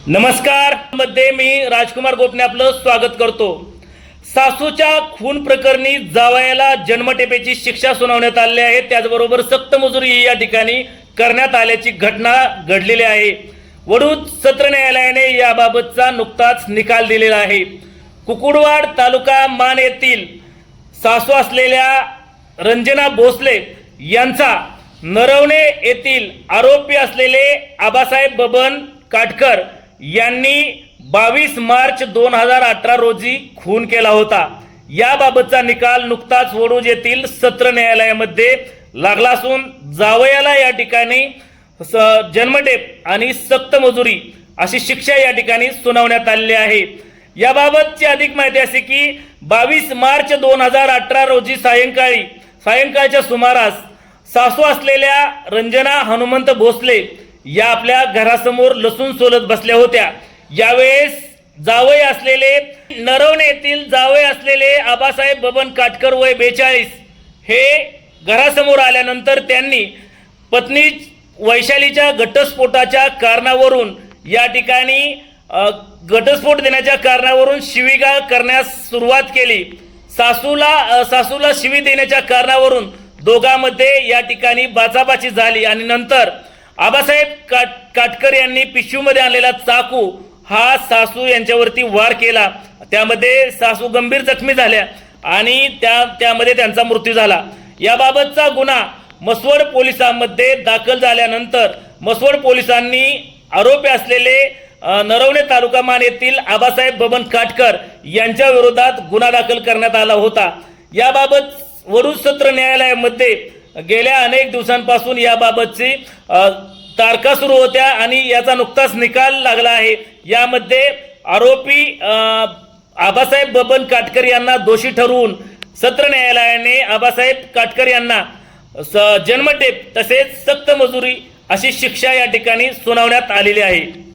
नमस्कार मध्ये मी राजकुमार गोपने आपलं स्वागत करतो। सासूच्या खून प्रकरणी जावयाला जन्मठेपेची शिक्षा सुनावण्यात आली आहे। त्याचबरोबर सक्त मजुरी या ठिकाणी करण्यात आल्याची घटना घडलेली आहे। वडूज सत्र न्यायालयाने याबाबतचा नुकताच निकाल दिलेला आहे। कुकुडवाड तालुका मान येथील सासू असलेल्या रंजना भोसले यांचा नरवणे येथील आरोपी असलेले आबासाहेब बबन काटकर यांनी 22 मार्च 2018 रोजी खून केला होता। याबाबतचा निकाल नुकताच वडूज येथील सत्र न्यायालयामध्ये लागला असून जावयाला या ठिकाणी जन्मठेप आणि सक्त मजुरी अशी शिक्षा या ठिकाणी सुनावण्यात आलेली आहे। याबाबतची अधिक माहिती अशी की 22 मार्च 2018 रोजी सायंकाळच्या सुमारास सासू असलेल्या रंजना हनुमंत भोसले या आपल्या घरासमोर लसूण सोलत बसल्या होत्या। यावेळेस जावई असलेले नरवणे येथील जावई असलेले आबासाहेब बबन काटकर वय 42 हे घरासमोर आल्यानंतर त्यांनी पत्नी वैशालीच्या घटस्फोटाच्या कारणावरून या ठिकाणी घटस्फोट देण्याच्या कारणावरून शिवीगाळ करण्यास सुरुवात केली। सासूला शिवी देण्याच्या कारणावरून दोघांमध्ये या ठिकाणी बाचाबाची झाली आणि नंतर आबासाहेब काटकर यांनी पिशवीमध्ये आणलेला चाकू हा सासू यांच्यावरती वार केला। त्यामध्ये सासू गंभीर जखमी झाल्या आणि त्यामध्ये त्यांचा मृत्यू झाला। याबाबतचा गुन्हा मसवड पोलिसांमध्ये दाखल झाल्यानंतर मसवड पोलिसांनी आरोपी असलेले नरवणे तालुका मान येथील आबासाहेब बबन काटकर यांच्या विरोधात गुन्हा दाखल करण्यात आला होता। याबाबत वडूज सत्र न्यायालयामध्ये गेल्या अनेक दिवसांपासून याबाबतची तारखा सुरू होत्या आणि याचा नुकताच निकाल लागला आहे। यामध्ये आरोपी आबासाहेब बबन काटकर यांना दोषी ठरवून सत्र न्यायालयाने आबासाहेब काटकर यांना जन्मठेप तसेच सक्त मजुरी अशी शिक्षा या ठिकाणी सुनावण्यात आलेली आहे।